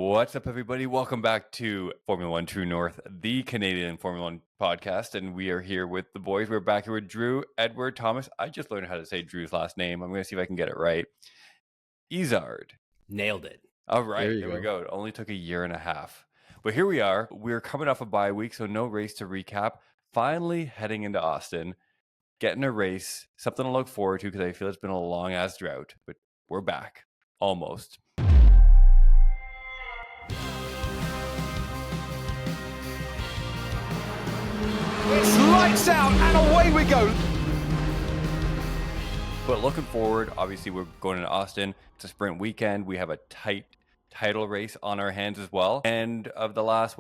What's up, everybody? Welcome back to Formula One True North, the Canadian Formula One podcast. And we are here with the boys. We're back here with Drew, Edward, Thomas. I just learned how to say Drew's last name. I'm going to see if I can get it right. Izard. Nailed it. All right. There you There we go. go. It only took a year and a half. But here we are. We're coming off a bye week, so no race to recap. Finally heading into Austin, getting a race, something to look forward to because I feel it's been a long-ass drought. But we're back. Almost. It's lights out and away we go. But looking forward, obviously we're going into Austin. It's a sprint weekend. We have a tight title race on our hands as well. And of the last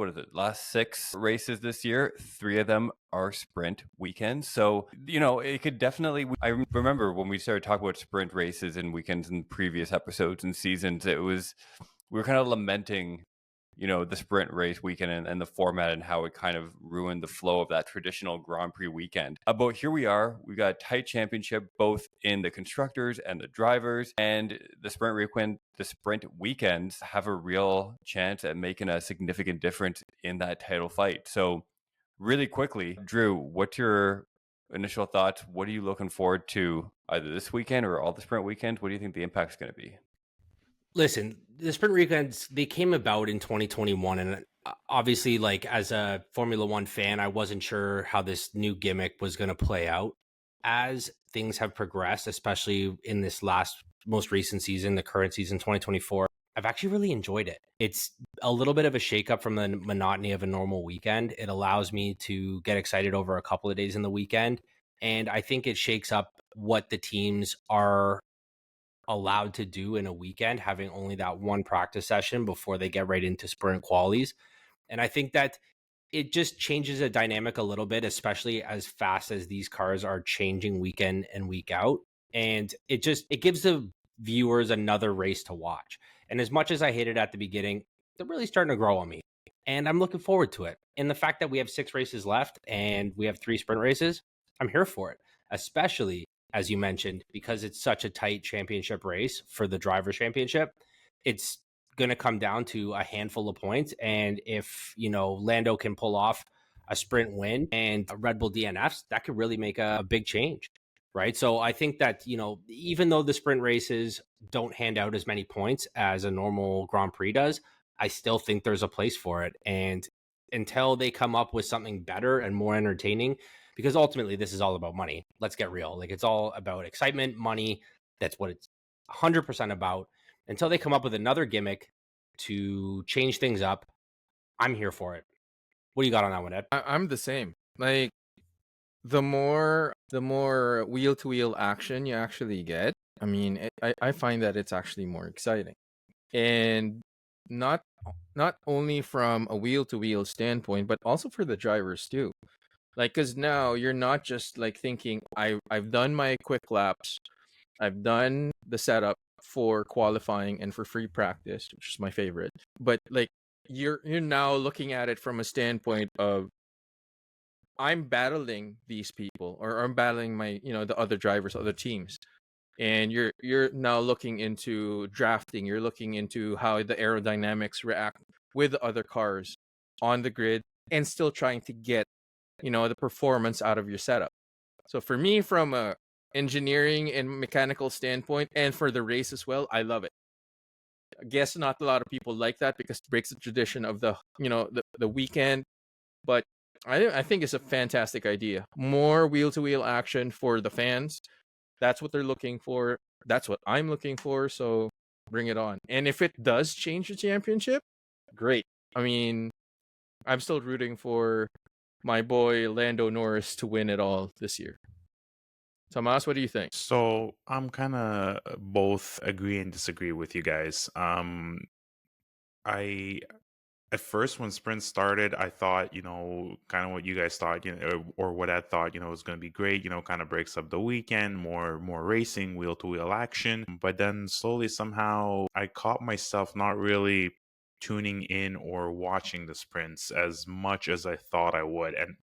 6 races this year, 3 of them are sprint weekends. So, it could definitely, I remember when we started talking about sprint races and weekends in previous episodes and seasons, we were kind of lamenting the sprint race weekend and the format and how it kind of ruined the flow of that traditional Grand Prix weekend. But here we are. We got a tight championship, both in the constructors and the drivers, and the sprint weekends have a real chance at making a significant difference in that title fight. So really quickly, Drew, what's your initial thoughts? What are you looking forward to either this weekend or all the sprint weekends? What do you think the impact's going to be? Listen, the sprint weekends, they came about in 2021. And obviously, as a Formula One fan, I wasn't sure how this new gimmick was going to play out. As things have progressed, especially in this most recent season, the current season, 2024, I've actually really enjoyed it. It's a little bit of a shakeup from the monotony of a normal weekend. It allows me to get excited over a couple of days in the weekend. And I think it shakes up what the teams are allowed to do in a weekend, having only that one practice session before they get right into sprint qualies. And I think that it just changes the dynamic a little bit, especially as fast as these cars are changing week in and week out. And it gives the viewers another race to watch. And as much as I hated at the beginning, they're really starting to grow on me. And I'm looking forward to it. And the fact that we have 6 races left and we have 3 sprint races, I'm here for it, especially as you mentioned, because it's such a tight championship race for the driver's championship. It's going to come down to a handful of points. And if, Lando can pull off a sprint win and a Red Bull DNFs, that could really make a big change, right? So I think that, even though the sprint races don't hand out as many points as a normal Grand Prix does, I still think there's a place for it. And until they come up with something better and more entertaining, because ultimately this is all about money. Let's get real. It's all about excitement, money. That's what it's 100% about. Until they come up with another gimmick to change things up, I'm here for it. What do you got on that one, Ed? I'm the same. The more wheel-to-wheel action you actually get, I find that it's actually more exciting. And not only from a wheel-to-wheel standpoint, but also for the drivers too. Because now you're not just thinking, I've done my quick laps, I've done the setup for qualifying and for free practice, which is my favorite. But you're now looking at it from a standpoint of, I'm battling these people, or I'm battling my the other drivers, other teams, and you're now looking into drafting. You're looking into how the aerodynamics react with the other cars on the grid, and still trying to get the performance out of your setup. So for me, from a engineering and mechanical standpoint, and for the race as well, I love it. I guess not a lot of people like that because it breaks the tradition of the the weekend, but I think it's a fantastic idea. More wheel-to-wheel action for the fans. That's what they're looking for. That's what I'm looking for. So bring it on. And if it does change the championship, great. I'm still rooting for my boy Lando Norris to win it all this year. Tomas, what do you think? So I'm kind of both agree and disagree with you guys. I At first when sprint started, I thought, kind of what you guys thought, or what I thought, was going to be great, kind of breaks up the weekend, more racing, wheel to wheel action. But then slowly somehow I caught myself not really tuning in or watching the sprints as much as I thought I would. And,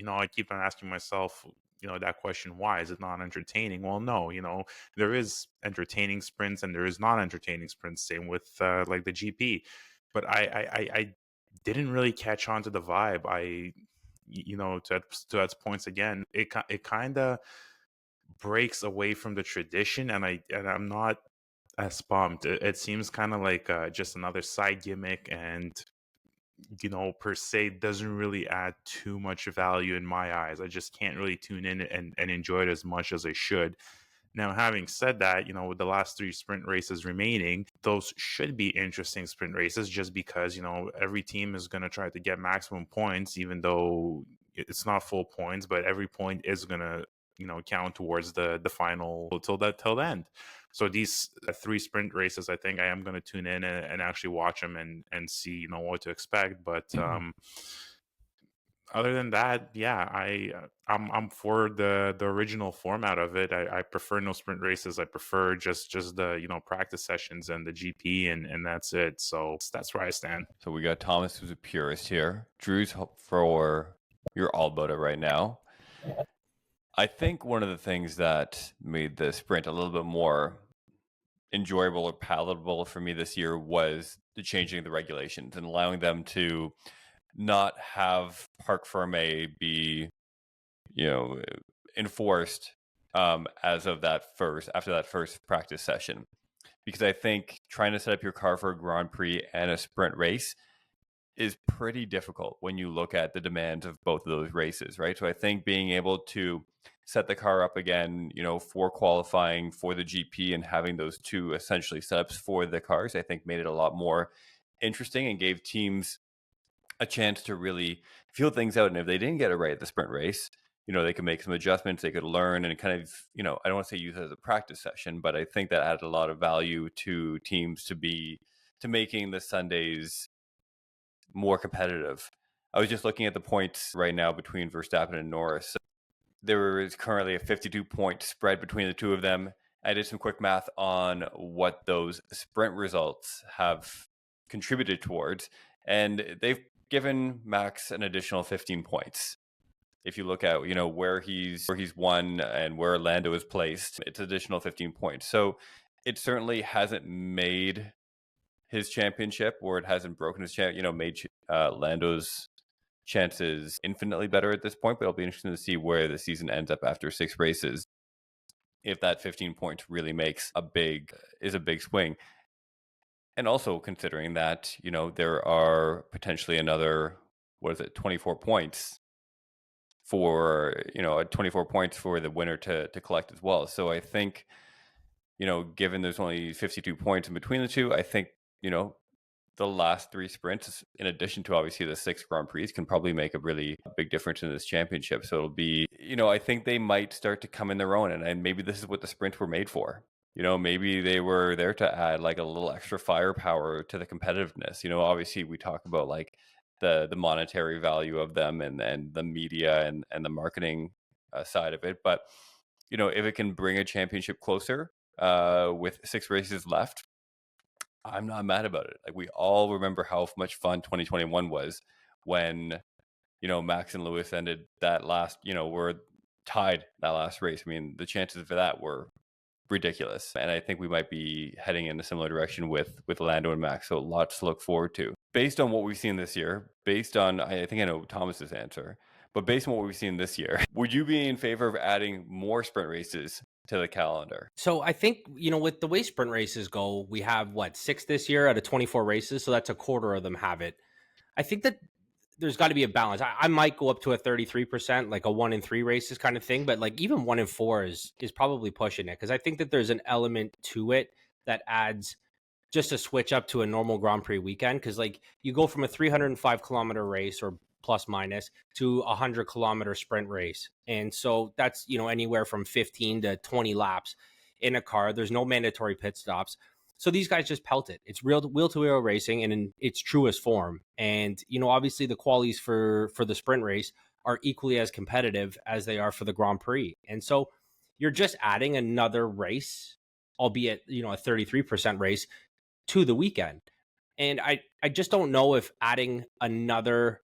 I keep on asking myself, that question, why is it not entertaining? Well, no, there is entertaining sprints and there is not entertaining sprints. Same with the GP. but I didn't really catch on to the vibe. To Ed's points again, it kind of breaks away from the tradition, and I'm not as pumped. It seems kind of like just another side gimmick, and per se doesn't really add too much value in my eyes. I just can't really tune in and enjoy it as much as I should. Now, having said that, with the last 3 sprint races remaining, those should be interesting sprint races just because, every team is going to try to get maximum points, even though it's not full points, but every point is going to, count towards the final till the end. So these 3 sprint races, I think I am going to tune in and actually watch them and see, what to expect. But other than that, yeah, I'm for the original format of it. I prefer no sprint races. I prefer just the practice sessions and the GP, and that's it. So that's where I stand. So we got Thomas, who's a purist here. Drew's for you're all about it right now. I think one of the things that made the sprint a little bit more enjoyable or palatable for me this year was the changing of the regulations and allowing them to not have Parc Fermé be, enforced after that first practice session. Because I think trying to set up your car for a Grand Prix and a sprint race is pretty difficult when you look at the demands of both of those races, right? So I think being able to set the car up again, for qualifying for the GP and having those 2 essentially setups for the cars, I think made it a lot more interesting and gave teams a chance to really feel things out. And if they didn't get it right at the sprint race, they could make some adjustments, they could learn and kind of, I don't want to say use it as a practice session, but I think that added a lot of value to teams to making the Sundays more competitive. I was just looking at the points right now between Verstappen and Norris. There is currently a 52-point spread between the 2 of them. I did some quick math on what those sprint results have contributed towards, and they've given Max an additional 15 points. If you look at where he's won and where Lando is placed, it's additional 15 points. So it certainly hasn't made his championship, or it hasn't broken his made Lando's chances infinitely better at this point. But it'll be interesting to see where the season ends up after 6 races, if that 15 points really makes a big swing. And also considering that, there are potentially another, 24 points for, 24 points for the winner to collect as well. So I think, given there's only 52 points in between the 2, I think, the last 3 sprints, in addition to obviously the 6 Grand Prix, can probably make a really big difference in this championship. So it'll be, I think they might start to come in their own, and maybe this is what the sprints were made for. Maybe they were there to add like a little extra firepower to the competitiveness. Obviously we talk about like the monetary value of them and the media and the marketing side of it. But, if it can bring a championship closer with 6 races left, I'm not mad about it. Like, we all remember how much fun 2021 was when, Max and Lewis ended that last, were tied that last race. I mean, the chances for that were ridiculous. And I think we might be heading in a similar direction with Lando and Max. So lots to look forward to. Based on what we've seen this year, I think I know Thomas's answer, but based on what we've seen this year, would you be in favor of adding more sprint races to the calendar? So I think, with the way sprint races go, we have 6 this year out of 24 races. So that's a quarter of them have it. I think that there's got to be a balance. I might go up to a 33%, like a 1 in 3 races kind of thing. But like even 1 in 4 is probably pushing it, because I think that there's an element to it that adds just a switch up to a normal Grand Prix weekend. Because like you go from a 305 kilometer race or plus minus to a 100-kilometer sprint race. And so that's, anywhere from 15 to 20 laps in a car. There's no mandatory pit stops. So these guys just pelt it. It's real wheel-to-wheel racing and in its truest form. And, obviously the qualities for the sprint race are equally as competitive as they are for the Grand Prix. And so you're just adding another race, albeit, a 33% race to the weekend. And I just don't know if adding another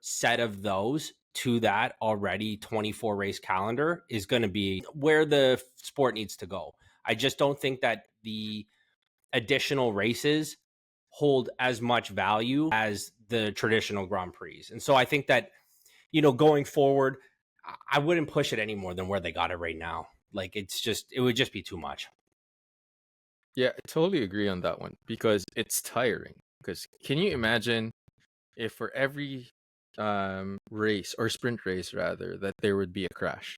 set of those to that already 24 race calendar is going to be where the sport needs to go. I just don't think that the additional races hold as much value as the traditional Grand Prix. And so I think that, going forward, I wouldn't push it any more than where they got it right now. Like, it would just be too much. Yeah, I totally agree on that one because it's tiring. Because can you imagine if for every race or sprint race rather that there would be a crash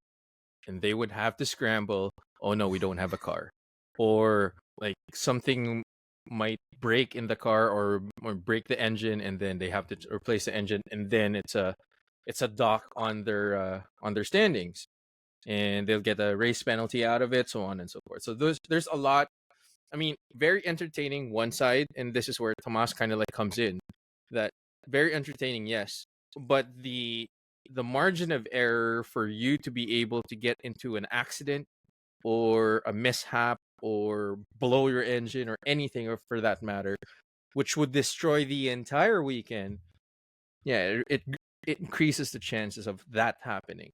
and they would have to scramble, oh no, we don't have a car, or like something might break in the car or break the engine and then they have to replace the engine and then it's a dock on their standings and they'll get a race penalty out of it, so on and so forth. So there's a lot. I mean, very entertaining one side, and this is where Tomas kind of like comes in. That very entertaining, yes, but the margin of error for you to be able to get into an accident or a mishap or blow your engine or anything, or for that matter, which would destroy the entire weekend. Yeah, it increases the chances of that happening.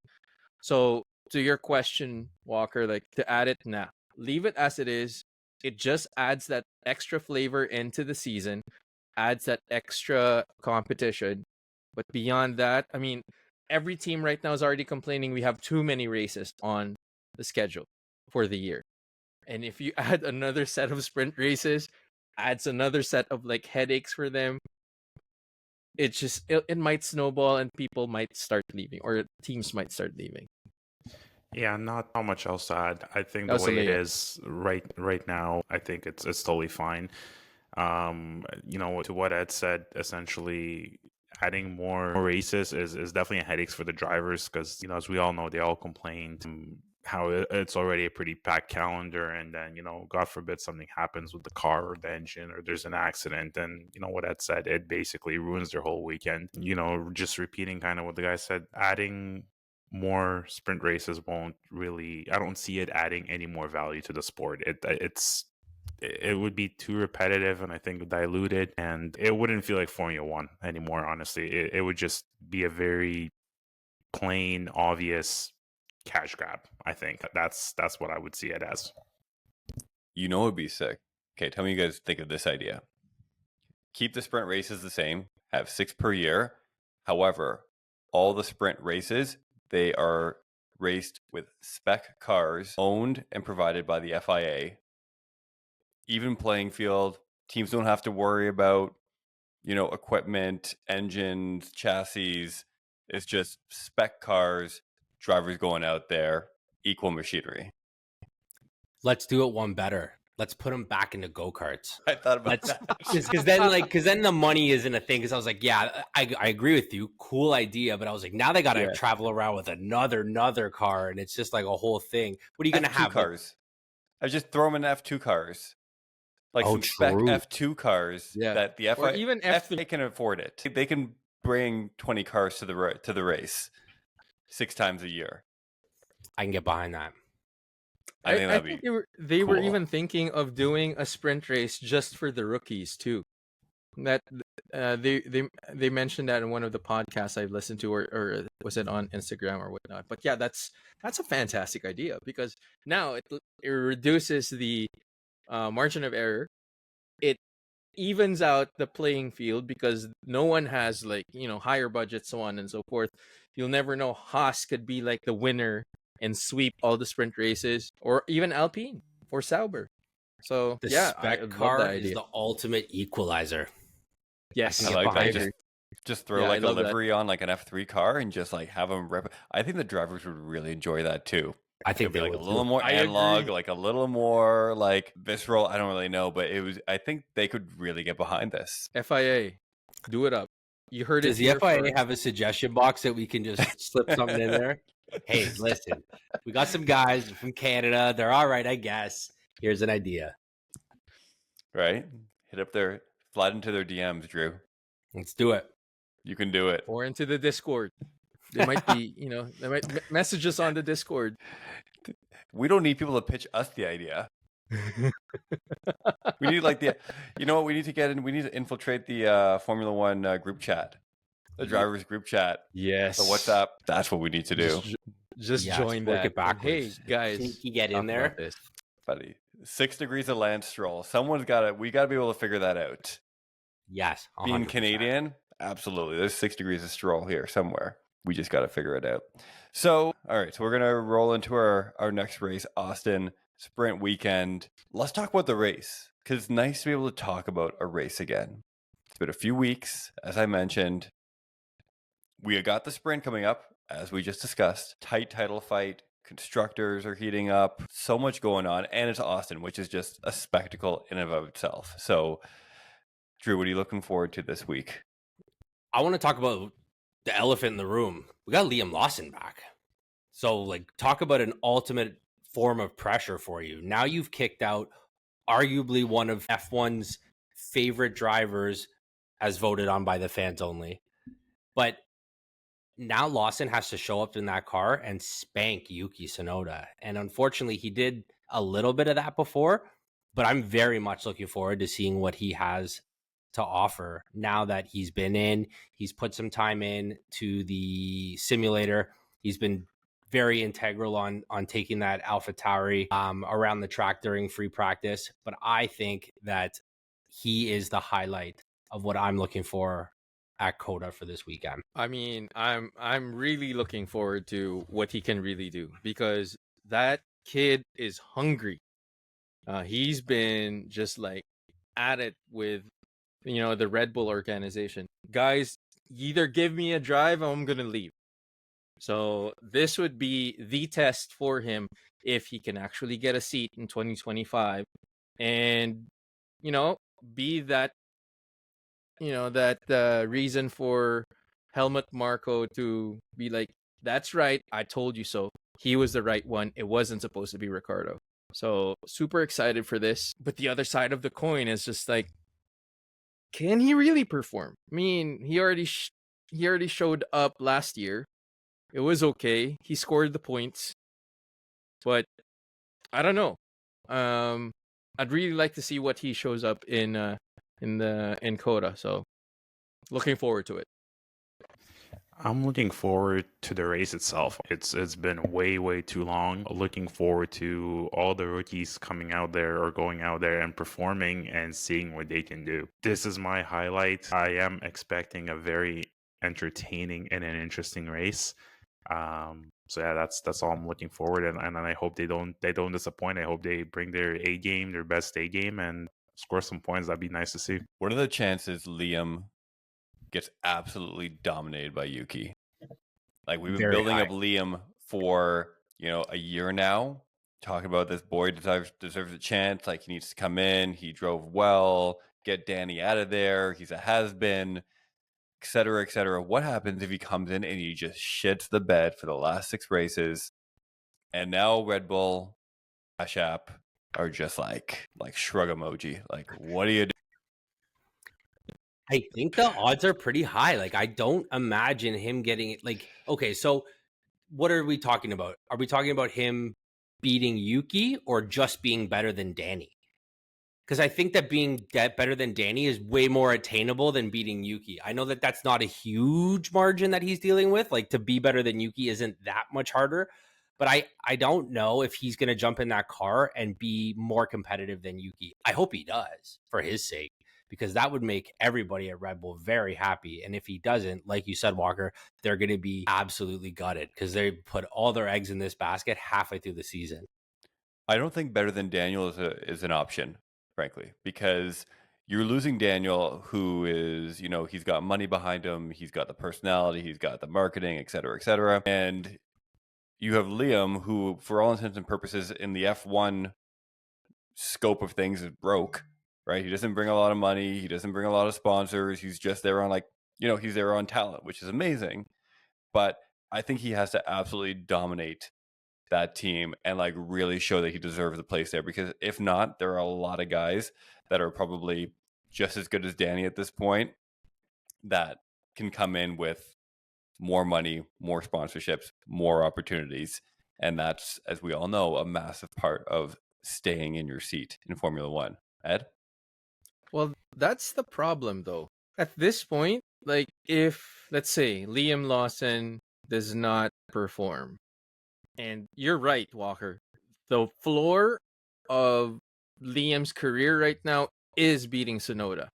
So to your question, Walker, like to add it, nah, leave it as it is. It just adds that extra flavor into the season, adds that extra competition. But beyond that, I mean, every team right now is already complaining we have too many races on the schedule for the year. And if you add another set of sprint races, adds another set of like headaches for them, it might snowball and people might start leaving or teams might start leaving. Yeah, not much else to add. I think the way it is right now, I think it's totally fine. To what Ed said, essentially adding more races is definitely a headache for the drivers because, as we all know, they all complained how it's already a pretty packed calendar, and then, God forbid something happens with the car or the engine or there's an accident, and what Ed said, it basically ruins their whole weekend. Just repeating kind of what the guy said, adding more sprint races won't really, I don't see it adding any more value to the sport. It would be too repetitive and I think diluted, and it wouldn't feel like Formula One anymore, honestly. It would just be a very plain, obvious cash grab. I think that's what I would see it as. It'd be sick. Okay, tell me you guys think of this idea. Keep the sprint races the same, have 6 per year. However, all the sprint races, they are raced with spec cars owned and provided by the FIA. Even playing field, teams don't have to worry about, equipment, engines, chassis. It's just spec cars, drivers going out there, equal machinery. Let's do it one better. Let's put them back into go-karts. I thought about that. Because then the money isn't a thing. Because I was like, yeah, I agree with you. Cool idea. But I was like, now they got to travel around with another car. And it's just like a whole thing. What are you going to have? Cars. I just throw them in F2 cars. Like some spec F2 cars that the FIA, or even FIA can afford it. They can bring 20 cars to the race 6 times a year. I can get behind that. I think they were even thinking of doing a sprint race just for the rookies too. That they mentioned that in one of the podcasts I've listened to, or was it on Instagram or whatnot. But yeah, that's a fantastic idea because now it reduces the margin of error. It evens out the playing field because no one has higher budget, so on and so forth. You'll never know. Haas could be like the winner and sweep all the sprint races, or even Alpine or Sauber. So the spec car is the ultimate equalizer. Yes, I like that. Just throw a livery on like an F3 car and just like have them rep. I think the drivers would really enjoy that too. I think they like would a little more analog, like a little more like visceral. I don't really know, but I think they could really get behind this. FIA, do it up. You heard Does it. Does the FIA have a suggestion box that we can just slip something in there? Hey, listen, we got some guys from Canada. They're all right, I guess. Here's an idea. Right? Slide into their DMs, Drew. Let's do it. You can do it. Or into the Discord. They might be, they might message us on the Discord. We don't need people to pitch us the idea. We need we need to get in. We need to infiltrate the Formula One group chat, the drivers group chat. Yes. So what's up? That's what we need to do. Just join that. It backwards. Hey guys, you get in there, buddy. 6 degrees of land stroll. We got to be able to figure that out. Yes, Being 100%. Canadian, absolutely. There's 6 degrees of stroll here somewhere. We just got to figure it out. So, all right. So we're going to roll into our next race, Austin Sprint Weekend. Let's talk about the race because it's nice to be able to talk about a race again. It's been a few weeks, as I mentioned. We got the sprint coming up, as we just discussed. Tight title fight. Constructors are heating up. So much going on. And it's Austin, which is just a spectacle in and of itself. So, Drew, what are you looking forward to this week? I want to talk about the elephant in the room. We got Liam Lawson back. So, like, talk about an ultimate form of pressure for you. Now you've kicked out arguably one of F1's favorite drivers as voted on by the fans only. But now Lawson has to show up in that car and spank Yuki Tsunoda. And unfortunately, he did a little bit of that before, but I'm very much looking forward to seeing what he has to offer now that he's been in. He's put some time in to the simulator. He's been very integral on taking that AlphaTauri around the track during free practice. But I think that he is the highlight of what I'm looking for at COTA for this weekend. I mean, I'm really looking forward to what he can really do because that kid is hungry. He's been just like at it with the Red Bull organization. Guys, either give me a drive or I'm gonna leave. So this would be the test for him if he can actually get a seat in 2025 and be that reason for Helmut Marko to be like, that's right, I told you so. He was the right one. It wasn't supposed to be Ricardo. So super excited for this. But the other side of the coin is just like, can he really perform? I mean, he already showed up last year. It was okay. He scored the points, but I don't know. I'd really like to see what he shows up in COTA. So looking forward to it. I'm looking forward to the race itself. It's been way too long. Looking forward to all the rookies coming out there or going out there and performing and seeing what they can do. This is my highlight. I am expecting a very entertaining and an interesting race. So yeah, that's all I'm looking forward, and I hope they don't disappoint. I hope they bring their A game, their best A game, and score some points. That'd be nice to see. What are the chances Liam gets absolutely dominated by Yuki? Like, we've been Very building high. up Liam for a year now, talking about this boy deserves a chance. Like, he needs to come in. He drove well. Get Danny out of there. He's a has-been, et cetera, et cetera. What happens if he comes in and he just shits the bed for the last 6 races? And now Red Bull, Cash App are just like shrug emoji. Like, what do you do? I think the odds are pretty high. Like, I don't imagine him getting it. Like, okay, so what are we talking about? Are we talking about him beating Yuki or just being better than Danny? Because I think that being better than Danny is way more attainable than beating Yuki. I know that that's not a huge margin that he's dealing with. Like, to be better than Yuki isn't that much harder. But I don't know if he's going to jump in that car and be more competitive than Yuki. I hope he does for his sake, because that would make everybody at Red Bull very happy. And if he doesn't, like you said, Walker, they're going to be absolutely gutted because they put all their eggs in this basket halfway through the season. I don't think better than Daniel is an option, frankly, because you're losing Daniel, who is, he's got money behind him, he's got the personality, he's got the marketing, et cetera, et cetera. And you have Liam, who, for all intents and purposes, in the F1 scope of things, is broke, right? He doesn't bring a lot of money. He doesn't bring a lot of sponsors. He's just there on he's there on talent, which is amazing. But I think he has to absolutely dominate that team and really show that he deserves a place there, because if not, there are a lot of guys that are probably just as good as Danny at this point that can come in with more money, more sponsorships, more opportunities. And that's, as we all know, a massive part of staying in your seat in Formula One. Ed? Well, that's the problem, though. At this point, like, if, let's say, Liam Lawson does not perform, and you're right, Walker, the floor of Liam's career right now is beating Tsunoda.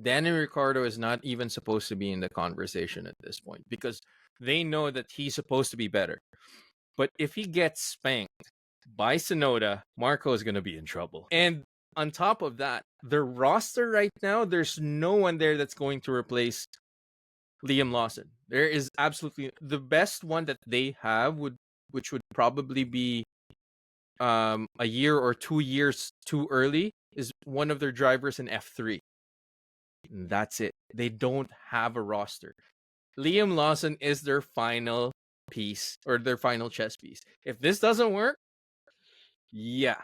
Daniel Ricciardo is not even supposed to be in the conversation at this point because they know that he's supposed to be better. But if he gets spanked by Tsunoda, Marco is going to be in trouble. And on top of that, the roster right now, there's no one there that's going to replace Liam Lawson. There is absolutely the best one that they have which would probably be a year or 2 years too early, is one of their drivers in F3. And that's it. They don't have a roster. Liam Lawson is their final piece or their final chess piece. If this doesn't work, yeah.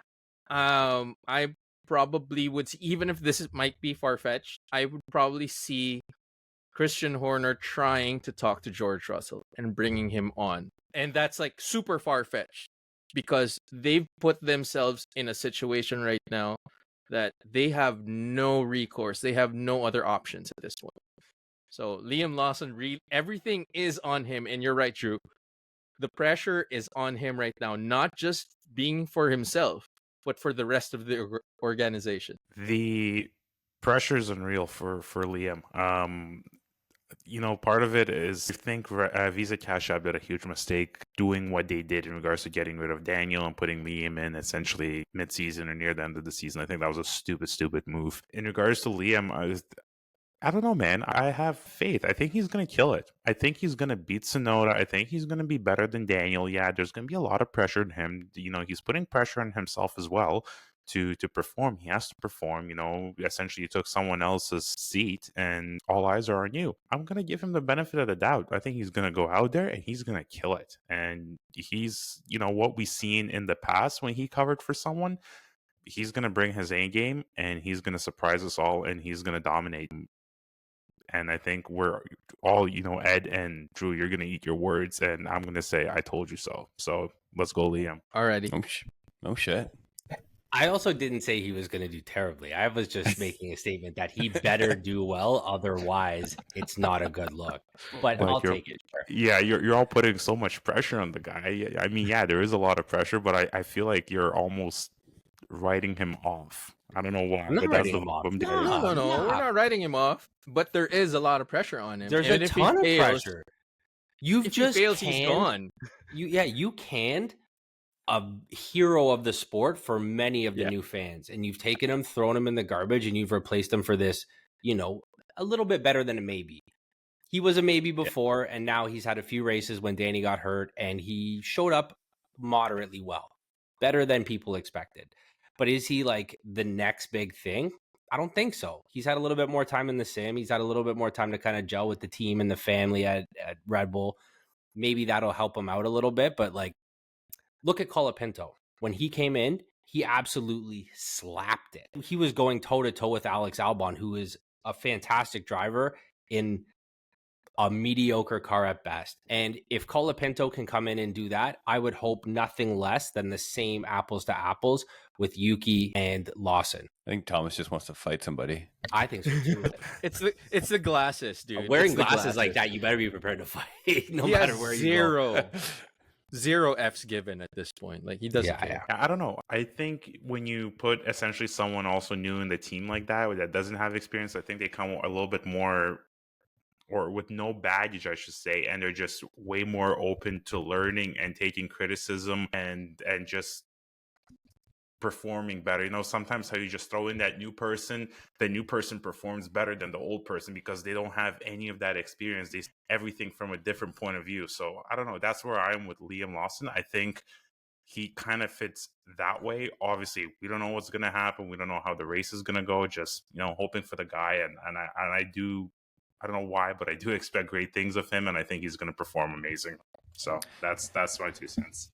I probably would even if might be far-fetched, I would probably see Christian Horner trying to talk to George Russell and bringing him on. And that's like super far-fetched because they've put themselves in a situation right now that they have no recourse. They have no other options at this point. So Liam Lawson, everything is on him. And you're right, Drew. The pressure is on him right now, not just being for himself, but for the rest of the organization. The pressure is unreal for Liam. Part of it is I think Visa Cash App did a huge mistake doing what they did in regards to getting rid of Daniel and putting Liam in essentially mid-season or near the end of the season. I think that was a stupid move. In regards to Liam, I don't know, man. I have faith. I think he's going to kill it. I think he's going to beat Tsunoda. I think he's going to be better than Daniel. Yeah, there's going to be a lot of pressure on him. He's putting pressure on himself as well to perform. He has to perform. Essentially you took someone else's seat and all eyes are on you. I'm going to give him the benefit of the doubt. I think he's going to go out there and he's going to kill it. And he's, what we've seen in the past when he covered for someone, he's going to bring his A game and he's going to surprise us all and he's going to dominate. And I think we're all, Ed and Drew, you're going to eat your words and I'm going to say, I told you so. So let's go, Liam. Alrighty. Oh, shit. I also didn't say he was going to do terribly. I was just making a statement that he better do well. Otherwise, it's not a good look. But I'll take it. Sure. Yeah, you're all putting so much pressure on the guy. I mean, yeah, there is a lot of pressure, but I feel like you're almost writing him off. I don't know why. I'm not writing him off. No. We're not writing him off. But there is a lot of pressure on him. There's a ton of pressure. If he fails, he's gone. You canned a hero of the sport for many of the new fans, and you've taken him, thrown him in the garbage, and you've replaced him for this, a little bit better than a maybe. He was a maybe before, and now he's had a few races when Danny got hurt, and he showed up moderately well, better than people expected. But is he like the next big thing? I don't think so. He's had a little bit more time in the sim. He's had a little bit more time to kind of gel with the team and the family at Red Bull. Maybe that'll help him out a little bit, but look at Colapinto. When he came in, he absolutely slapped it. He was going toe-to-toe with Alex Albon, who is a fantastic driver in a mediocre car at best. And if Colapinto can come in and do that, I would hope nothing less than the same apples to apples with Yuki and Lawson. I think Thomas just wants to fight somebody. I think so too. It's the glasses, dude. Wearing glasses like that, you better be prepared to fight no matter where you go. Zero F's given at this point. Like he doesn't care. I don't know. I think when you put essentially someone also new in the team like that doesn't have experience, I think they come a little bit more, or with no baggage, I should say, and they're just way more open to learning and taking criticism and just performing better. Sometimes how you just throw in that new person, the new person performs better than the old person because they don't have any of that experience. They see everything from a different point of view. So I don't know. That's where I am with Liam Lawson. I think he kind of fits that way. Obviously, we don't know what's going to happen. We don't know how the race is going to go. Just, hoping for the guy. And I don't know why, but I do expect great things of him. And I think he's going to perform amazing. So that's my 2 cents.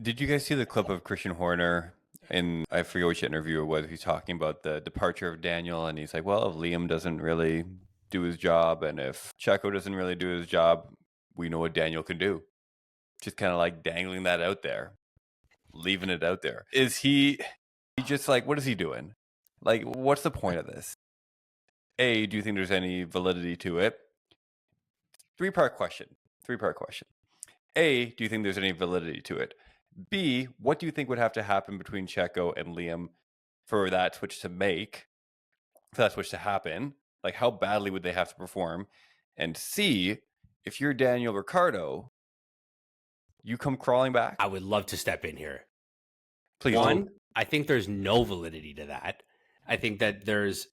Did you guys see the clip of Christian Horner? And I forget which interview it was. He's talking about the departure of Daniel, and he's like, well, if Liam doesn't really do his job, and if Checo doesn't really do his job, we know what Daniel can do. Just kind of like dangling that out there, leaving it out there. Is he just like, what is he doing? Like, what's the point of this? A, do you think there's any validity to it? Three-part question. A, do you think there's any validity to it? B, what do you think would have to happen between Checo and Liam for that switch to happen? Like, how badly would they have to perform? And C, if you're Daniel Ricciardo, you come crawling back? I would love to step in here. Please. One, I think there's no validity to that. I think that there's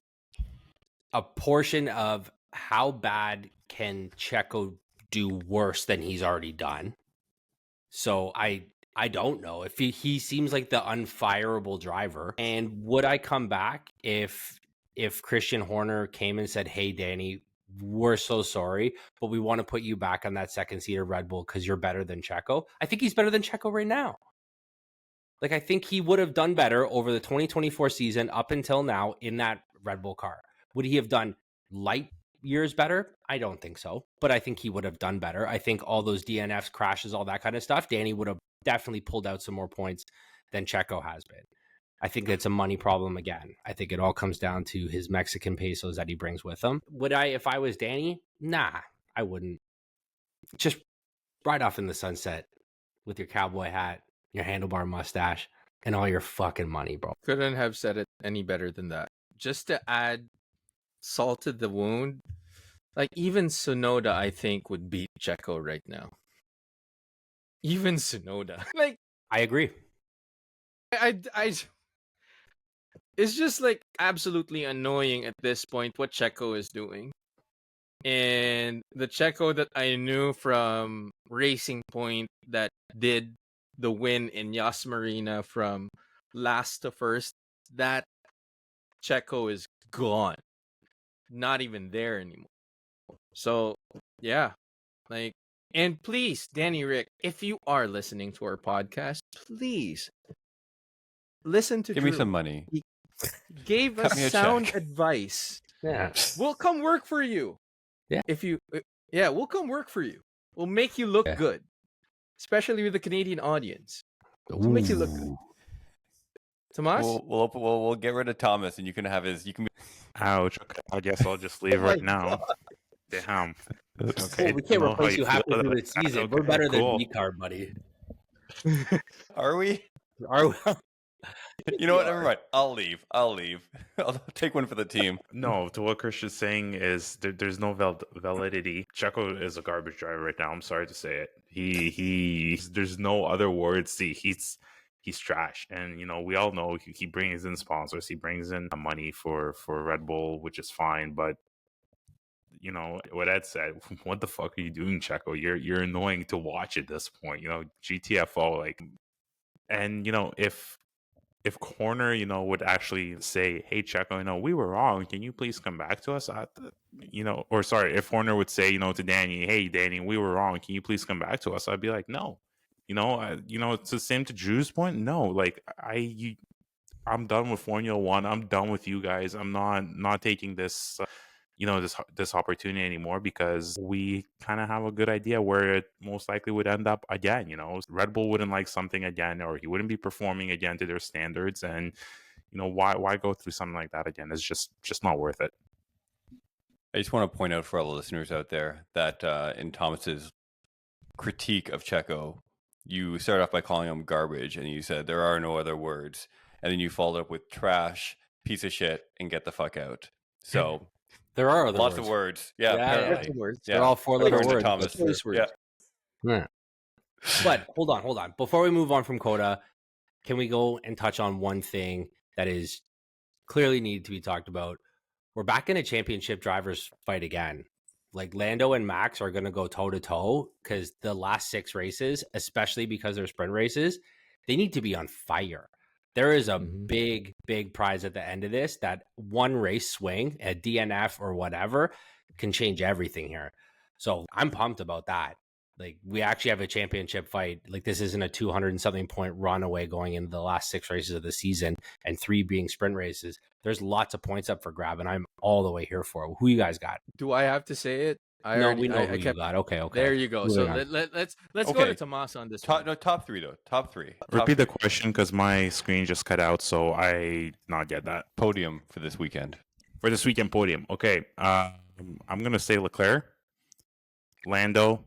a portion of how bad can Checo do worse than he's already done. So I don't know if he seems like the unfireable driver. And would I come back if Christian Horner came and said, "Hey, Danny, we're so sorry, but we want to put you back on that second seat of Red Bull because you're better than Checo"? I think he's better than Checo right now. Like, I think he would have done better over the 2024 season up until now in that Red Bull car. Would he have done light years better? I don't think so, but I think he would have done better. I think all those DNFs, crashes, all that kind of stuff, Danny would have definitely pulled out some more points than Checo has been. I think it's a money problem again. I think it all comes down to his Mexican pesos that he brings with him. Would I, if I was Danny? Nah, I wouldn't. Just ride off in the sunset with your cowboy hat, your handlebar mustache, and all your fucking money, bro. Couldn't have said it any better than that. Just to add salt to the wound, like even Tsunoda, I think, would beat Checo right now. Even Tsunoda. Like, I agree. I it's just like absolutely annoying at this point what Checo is doing. And the Checo that I knew from Racing Point that did the win in Yas Marina from last to first, that Checo is gone. Not even there anymore. So, yeah. Like, and please, Danny Rick, if you are listening to our podcast, please listen to Give Drew. me some money. He gave Cut us me a sound check. advice. Yeah. We'll come work for you. Yeah. If you, yeah, we'll come work for you. We'll make you look good, especially with the Canadian audience. We'll make you look good. Tomas? We'll get rid of Thomas, and you can have his. You can. Ouch. Okay, I guess I'll just leave right now. Damn. Okay. Well, we can't know how replace you feel halfway through about the that. season. We're Okay, better cool. than VCARB, buddy. Are we? Are we? You know what? Never mind. I'll leave. I'll take one for the team. No, to what Christian's saying is there's no validity. Checo is a garbage driver right now. I'm sorry to say it. There's no other words. See, he's trash, and we all know he brings in sponsors. He brings in money for Red Bull, which is fine. But what Ed said, what the fuck are you doing, Checo? You're annoying to watch at this point. GTFO, like, and if Corner, would actually say, "Hey, Checo, we were wrong. Can you please come back to us?" Or sorry, if Horner would say, to Danny, "Hey, Danny, we were wrong. Can you please come back to us?" I'd be like, "No." It's the same to Drew's point. No, like I'm done with Formula One. I'm done with you guys. I'm not taking this. This opportunity anymore because we kind of have a good idea where it most likely would end up again. Red Bull wouldn't like something again, or he wouldn't be performing again to their standards. And why go through something like that again? It's just not worth it. I just want to point out for all the listeners out there that in Thomas's critique of Checo, you started off by calling him garbage, and you said there are no other words, and then you followed up with trash, piece of shit, and get the fuck out. So. There are other lots words. of words. Yeah, apparently. Words. They're all four-letter According to words. Thomas. Choice words. Yeah. But hold on. Before we move on from COTA, can we go and touch on one thing that is clearly needed to be talked about? We're back in a championship drivers fight again. Like, Lando and Max are going to go toe-to-toe because the last 6 races, especially because they're sprint races, they need to be on fire. There is a big, big prize at the end of this. That one race swing, a DNF or whatever, can change everything here. So I'm pumped about that. Like, we actually have a championship fight. Like, this isn't a 200 and something point runaway going into the last 6 races of the season and 3 being sprint races. There's lots of points up for grab, and I'm all the way here for it. Who you guys got? Do I have to say it? We know who you got. Okay. There you go. So let's go to Tomas on this one. Top 3 though. Top 3. Repeat the question because my screen just cut out, so I not get that. Podium for this weekend. For this weekend podium. Okay. I'm gonna say Leclerc, Lando,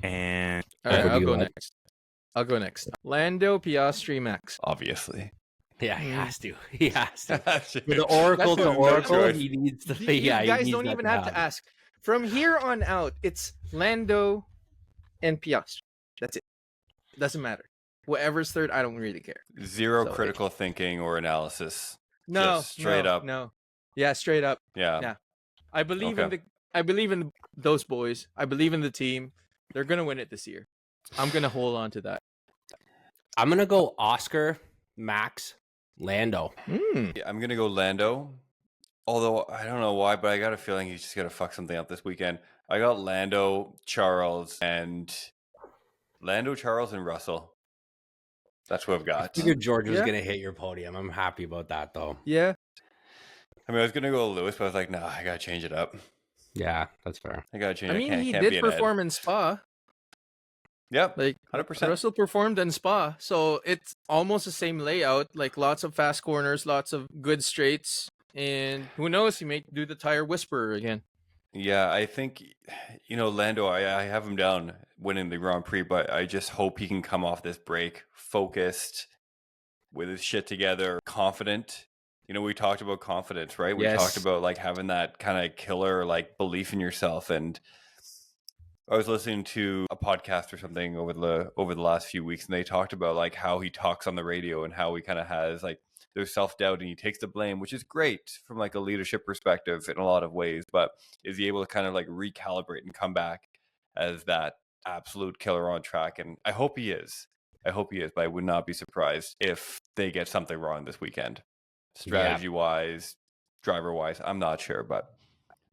and All right, I'll go next. Lando, Piastri, Max. Obviously. Yeah, he has to. He has to. That's For the Oracle That's to no Oracle, choice. he needs to. You Yeah, he guys needs don't that even have to happen. ask. From here on out, it's Lando and Piastri. That's it. Doesn't matter. Whoever's third, I don't really care. Zero So, critical thinking or analysis. No, Just straight no, up. no. Yeah, straight up. Yeah. Yeah. I believe in Okay. those boys. I believe in the team. They're gonna win it this year. I'm gonna hold on to that. I'm gonna go Oscar, Max, Lando. Yeah, I'm gonna go Lando. Although I don't know why, but I got a feeling he's just gonna fuck something up this weekend. I got Charles, and Russell. That's what I've I got. figured George was Yeah. gonna hit your podium. I'm happy about that, though. Yeah. I mean, I was gonna go Lewis, but I was like, nah, I gotta change it up. Yeah, that's fair. I gotta change I it. mean, he Can't be did an Ed. perform in Spa. Yep. Like 100%. Russell performed in Spa, so it's almost the same layout. Like lots of fast corners, lots of good straights, and who knows, he may do the tire whisperer again. Yeah, I think, Lando, I have him down winning the Grand Prix, but I just hope he can come off this break focused, with his shit together, confident. We talked about confidence, right? We talked Yes. about like having that kind of killer like belief in yourself. And I was listening to a podcast or something over the last few weeks, and they talked about like how he talks on the radio and how he kind of has like there's self-doubt and he takes the blame, which is great from like a leadership perspective in a lot of ways. But is he able to kind of like recalibrate and come back as that absolute killer on track? And I hope he is. But I would not be surprised if they get something wrong this weekend. Strategy-wise, driver-wise, I'm not sure, but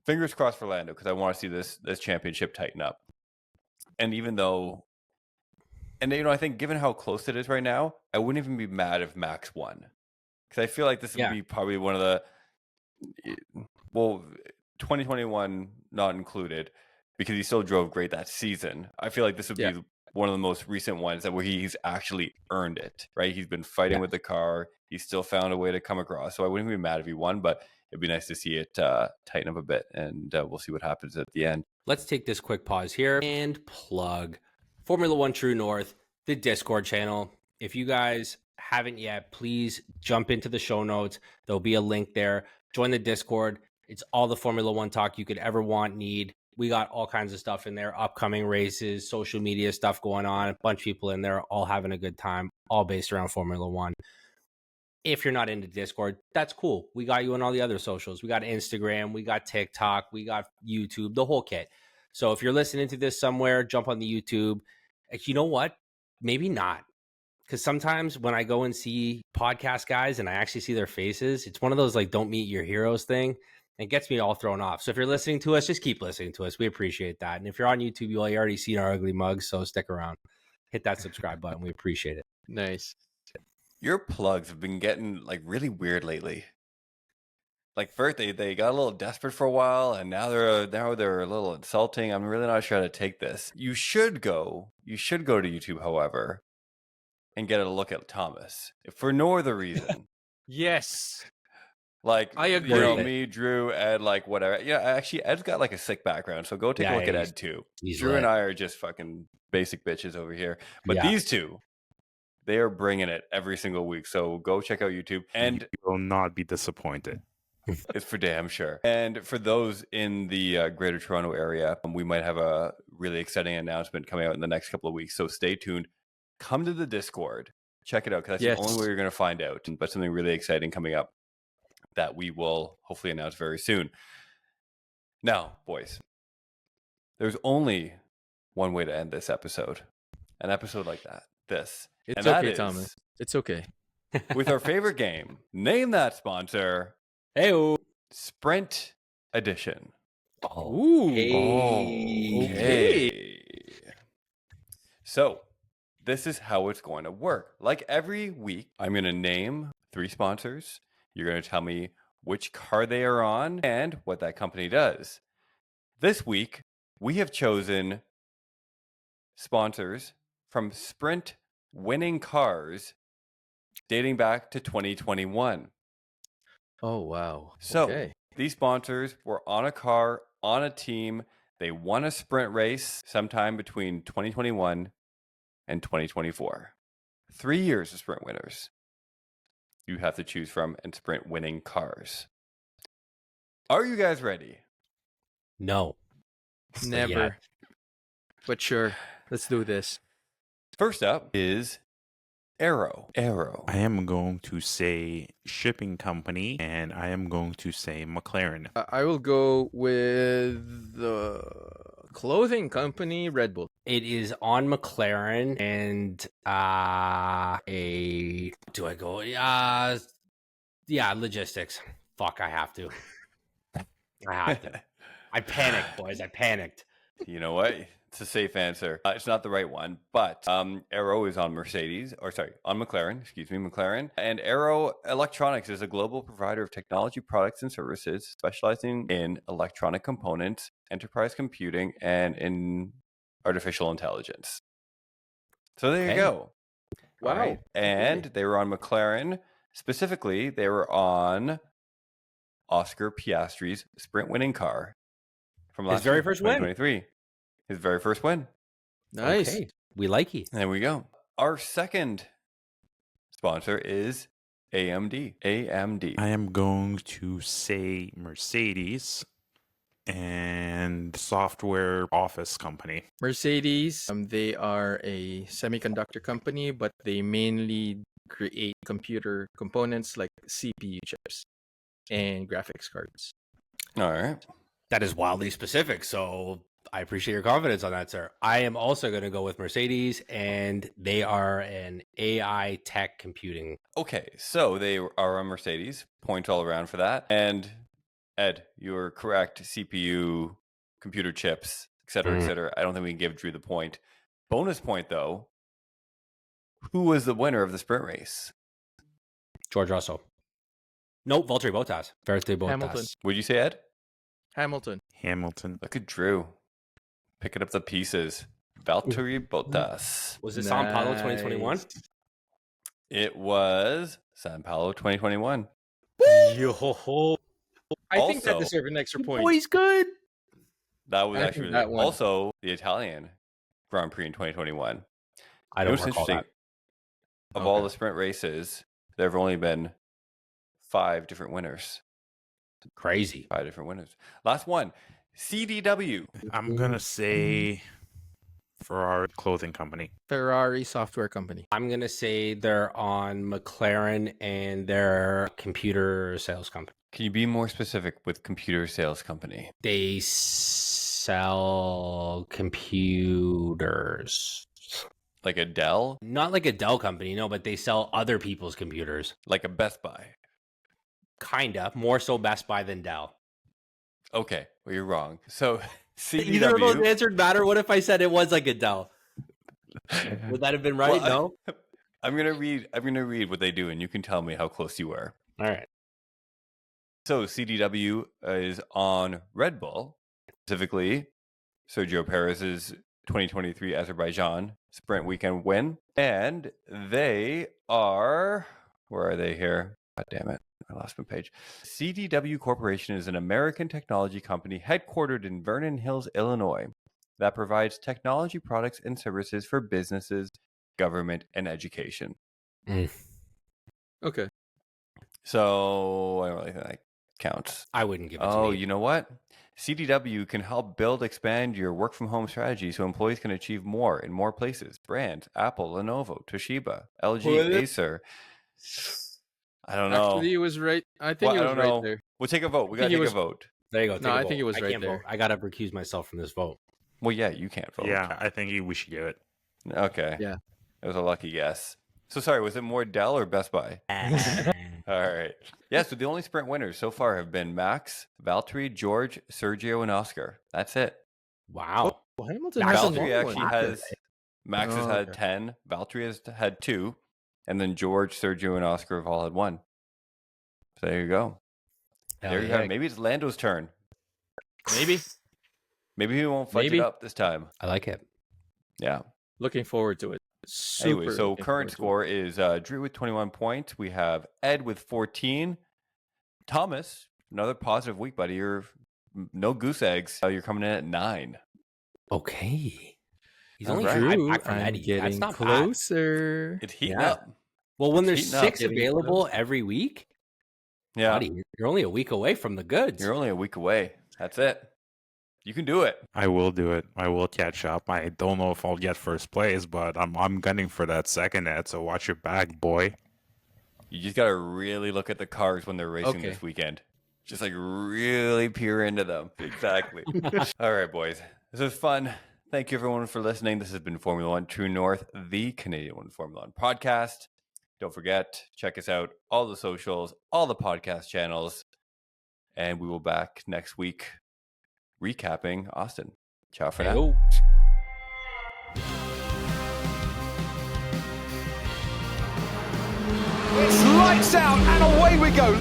fingers crossed for Lando, because I want to see this championship tighten up. And even though, I think given how close it is right now, I wouldn't even be mad if Max won, because I feel like this would be probably one of the 2021 not included, because he still drove great that season. I feel like this would be one of the most recent ones where he's actually earned it, right? He's been fighting with the car. He's still found a way to come across. So I wouldn't be mad if he won, but it'd be nice to see it tighten up a bit, and we'll see what happens at the end. Let's take this quick pause here and plug Formula One True North, the Discord channel. If you guys haven't yet, please jump into the show notes. There'll be a link there. Join the Discord. It's all the Formula One talk you could ever want, need. We got all kinds of stuff in there, upcoming races, social media stuff going on, a bunch of people in there all having a good time, all based around Formula One. If you're not into Discord, that's cool. We got you on all the other socials. We got Instagram, we got TikTok, we got YouTube, the whole kit. So if you're listening to this somewhere, jump on the YouTube. You know what? Maybe not. Because sometimes when I go and see podcast guys and I actually see their faces, it's one of those like don't meet your heroes thing. It gets me all thrown off. So if you're listening to us, just keep listening to us. We appreciate that. And if you're on YouTube, you already seen our ugly mugs, so stick around. Hit that subscribe button. We appreciate it. Nice. Your plugs have been getting like really weird lately. Like first they got a little desperate for a while, and now they're a little insulting. I'm really not sure how to take this. You should go to YouTube, however, and get a look at Thomas for no other reason. Yes. Like, I agree. Me, Drew, Ed, like whatever. Yeah, actually, Ed's got like a sick background, so go take a look at Ed too. Drew and I are just fucking basic bitches over here, but these two, they are bringing it every single week. So go check out YouTube, and you will not be disappointed. It's for damn sure. And for those in the Greater Toronto area, we might have a really exciting announcement coming out in the next couple of weeks. So stay tuned. Come to the Discord, check it out, because that's the only way you're going to find out. But something really exciting coming up that we will hopefully announce very soon. Now, boys, there's only one way to end this episode. An episode like that. It's okay, Thomas. It's okay. With our favorite game, Name That Sponsor. Hey-o. Sprint Edition. Ooh. Okay. So, this is how it's going to work. Like every week, I'm going to name 3 sponsors. You're going to tell me which car they are on and what that company does. This week, we have chosen sponsors from Sprint winning cars dating back to 2021. Oh, wow. So these sponsors were on a car, on a team. They won a sprint race sometime between 2021 and 2024. 3 years of sprint winners. you have to choose from and sprint winning cars. Are you guys ready? No. Never. But sure, let's do this. First up is Arrow. I am going to say shipping company, and I am going to say McLaren. I will go with the clothing company, Red Bull. It is on McLaren and do I go? Yeah, logistics. Fuck, I have to. I panicked, boys. I panicked. You know what? It's a safe answer. It's not the right one, but Arrow is on McLaren, McLaren. And Arrow Electronics is a global provider of technology products and services specializing in electronic components, enterprise computing, and in artificial intelligence. So there you go. Wow. All right. And they were on McLaren. Specifically, they were on Oscar Piastri's sprint winning car from last His very year, first win. 2023. His very first win. Nice. Okay. We like you. There we go. Our second sponsor is AMD. I am going to say Mercedes and software office company. Mercedes, they are a semiconductor company, but they mainly create computer components like CPU chips and graphics cards. All right. That is wildly specific, so I appreciate your confidence on that, sir. I am also going to go with Mercedes, and they are an AI tech computing. Okay, so they are on Mercedes. Point all around for that. And Ed, you're correct. CPU, computer chips, et cetera, et cetera. I don't think we can give Drew the point. Bonus point, though. Who was the winner of the sprint race? George Russell. Nope, Valtteri Bottas. Valtteri Bottas. Hamilton. Would you say Ed? Hamilton. Look at Drew. Picking up the pieces. Valtteri Bottas. Was it Sao Paulo 2021? It was Sao Paulo 2021. Yo. I think that Also- deserves an extra point. Boy's good. That was I think actually that one- also the Italian Grand Prix in 2021. I It don't was recall interesting. that. Of all Okay. the sprint races, there have only been 5 different winners. Crazy. 5 different winners. Last one, CDW. I'm going to say Ferrari clothing company. Ferrari software company. I'm going to say they're on McLaren and they're a computer sales company. Can you be more specific with computer sales company? They sell computers. Like a Dell? Not like a Dell company, no, but they sell other people's computers. Like a Best Buy? Kinda. More so Best Buy than Dell. Okay, well, you're wrong. So Either of those CDW. answered matter. What if I said it was like a Dell? Would that have been right? Well, No? I'm gonna read what they do, and you can tell me how close you were. All right. So CDW is on Red Bull, specifically Sergio Perez's 2023 Azerbaijan sprint weekend win, and they are, where are they here? God damn it, I lost my page. CDW Corporation is an American technology company headquartered in Vernon Hills, Illinois, that provides technology products and services for businesses, government, and education. Okay. So I don't really think that counts. I wouldn't give it to Oh, me. you know what? CDW can help expand your work from home strategy so employees can achieve more in more places. Brands: Apple, Lenovo, Toshiba, LG, What? Acer. I don't know. Actually, it was right. I think Well, it I was don't know. right there. We'll take a vote. We I gotta think take it a vote. There you go. No, take a I vote. think it was right can't there. vote. I got to recuse myself from this vote. Well, yeah, you can't vote. Yeah, I think we should give it. Okay. Yeah. It was a lucky guess. So sorry, was it more Dell or Best Buy? All right. Yeah, so the only sprint winners so far have been Max, Valtteri, George, Sergio, and Oscar. That's it. Wow. Well, Hamilton Max has a is Valtteri long actually one. has, Max has Oh, had okay. 10, Valtteri has had 2, and then George, Sergio, and Oscar have all had 1. So there you go. Hell There you yeah. have it. Maybe it's Lando's turn. Maybe. Maybe he won't fudge Maybe. it up this time. I like it. Yeah. Looking forward to it. Anyway, so looking current forward score is Drew with 21 points. We have Ed with 14. Thomas, another positive week, buddy. You're no goose eggs. You're coming in at 9. Okay. He's All only right. to it. five Drew, back from I'm Eddie. That's getting not bad. closer. It's heating Yeah. up. Well, when there's Heating up. 6 Getting available every week, Yeah, buddy, you're only a week away from the goods. you're only a week away. That's it. You can do it. I will do it. I will catch up. I don't know if I'll get first place, but I'm gunning for that second, Ed. So watch your back, boy. You just gotta really look at the cars when they're racing Okay. this weekend. Just like really peer into them. Exactly. All right, boys. This was fun. Thank you everyone for listening. This has been Formula One True North, the Canadian One Formula One podcast. Don't forget, check us out, all the socials, all the podcast channels, and we will back next week recapping Austin. Ciao for now. Hey-o. It's lights out and away we go.